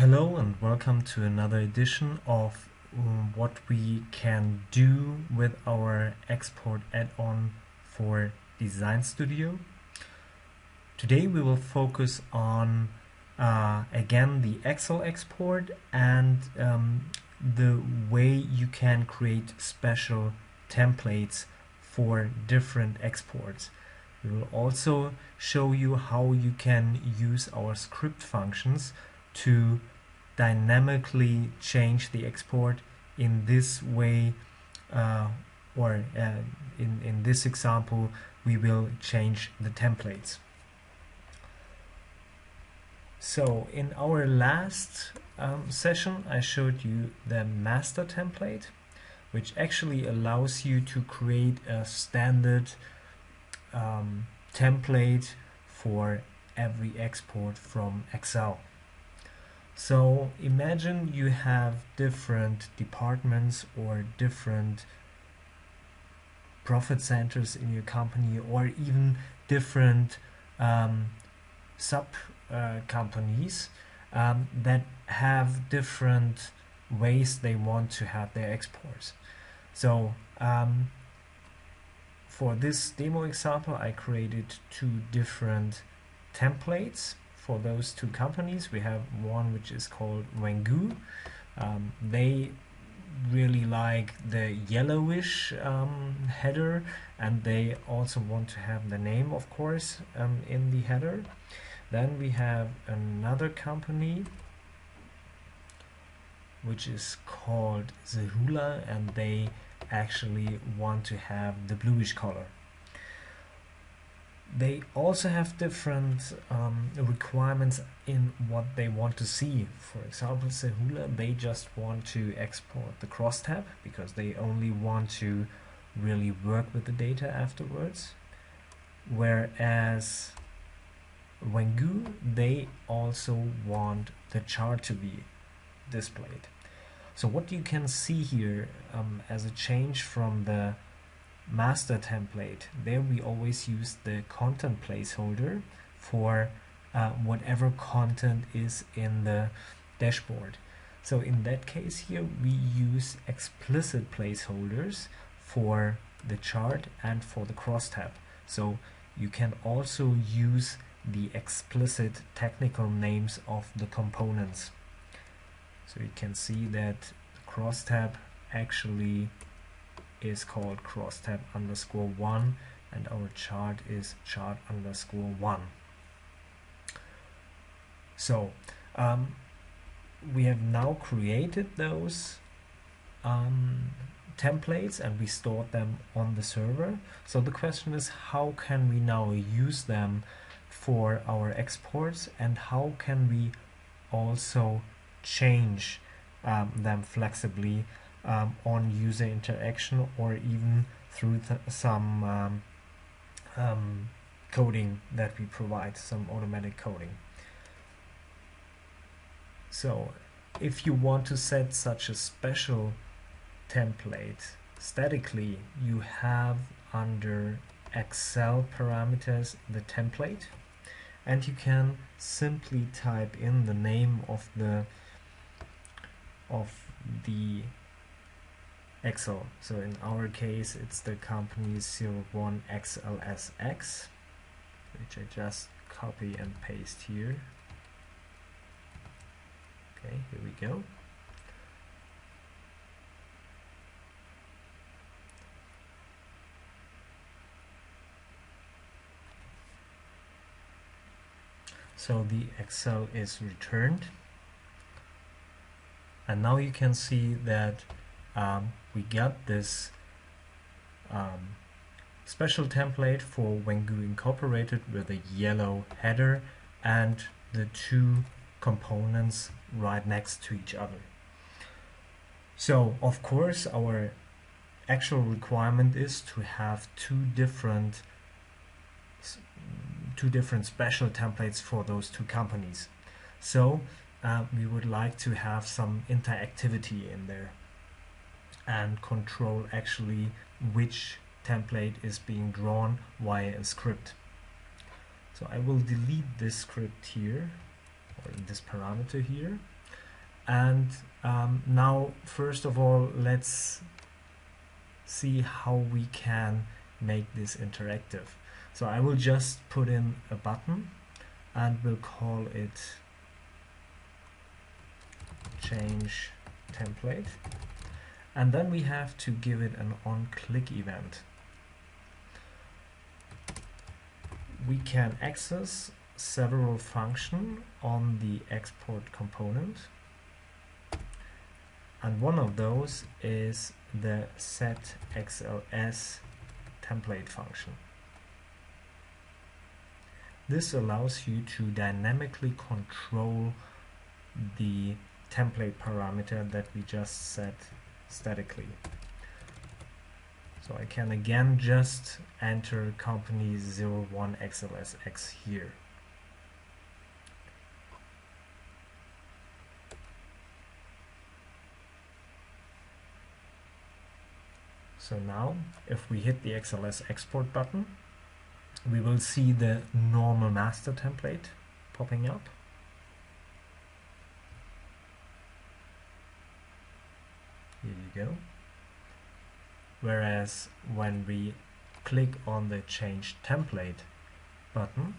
Hello and welcome to another edition of what we can do with our export add-on for Design Studio. Today we will focus on again the Excel export and the way you can create special templates for different exports. We will also show you how you can use our script functions to dynamically change the export in this way, in this example we will change the templates. So in our last session I showed you the master template, which actually allows you to create a standard template for every export from Excel. So imagine you have different departments or different profit centers in your company, or even different sub companies that have different ways they want to have their exports. So for this demo example I created two different templates for those two companies. We have one which is called Wengu. They really like the yellowish header, and they also want to have the name, of course, in the header. Then we have another company which is called Zehula, and they actually want to have the bluish color. They also have different requirements in what they want to see. For example, Zehula, they just want to export the crosstab because they only want to really work with the data afterwards. Whereas Wengu, they also want the chart to be displayed. So what you can see here as a change from the master template, there we always use the content placeholder for whatever content is in the dashboard. So in that case here we use explicit placeholders for the chart and for the crosstab. So you can also use the explicit technical names of the components. So you can see that the crosstab actually is called crosstab_1 and our chart is chart_1. So we have now created those templates and we stored them on the server. So the question is, how can we now use them for our exports, and how can we also change them flexibly on user interaction, or even through some coding that we provide, some automatic coding. So if you want to set such a special template statically, you have under Excel parameters the template, and you can simply type in the name of the Excel. So in our case it's the company 01XLSX, which I just copy and paste here. Okay, here we go. So the Excel is returned, and now you can see that we got this special template for Wengu Incorporated with a yellow header and the two components right next to each other. So of course our actual requirement is to have two different special templates for those two companies. So we would like to have some interactivity in there and control actually which template is being drawn via a script. So I will delete this script here, or this parameter here, And now, first of all, let's see how we can make this interactive. So I will just put in a button and we'll call it change template. And then we have to give it an on-click event. We can access several functions on the export component. And one of those is the set XLS template function. This allows you to dynamically control the template parameter that we just set statically. So I can again just enter company 01 XLSX here. So now, if we hit the XLS export button, we will see the normal master template popping up. Here you go. Whereas when we click on the change template button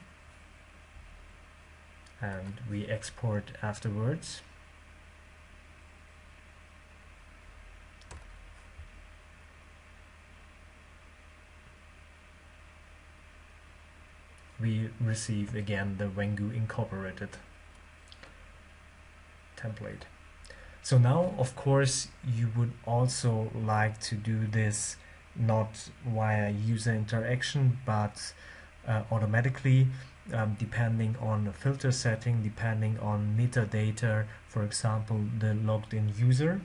and we export afterwards, we receive again the Wengu incorporated template. So now, of course, you would also like to do this not via user interaction, but automatically, depending on a filter setting, depending on metadata, for example, the logged in user.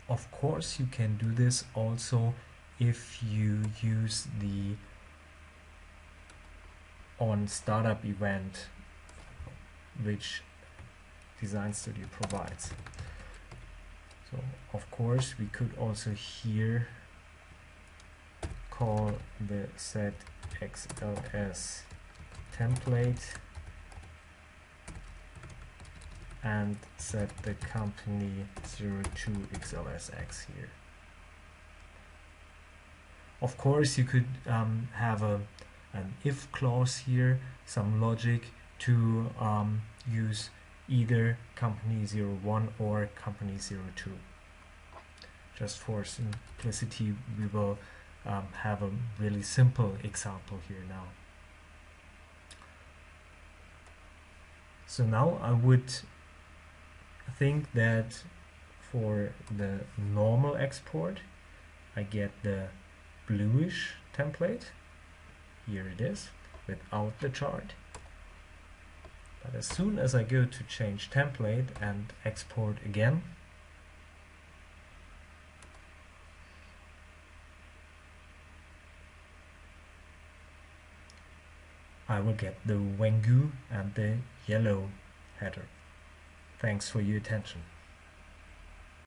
Of course, you can do this also if you use the on startup event which Design Studio provides. So of course we could also here call the set XLS template and set the company 02 XLSX here. Of course you could have an if clause here, some logic to use either company 01 or company 02. Just for simplicity, we will have a really simple example here now. So now I would think that for the normal export, I get the bluish template. Here it is, without the chart. But as soon as I go to change template and export again, I will get the Wengu and the yellow header. Thanks for your attention.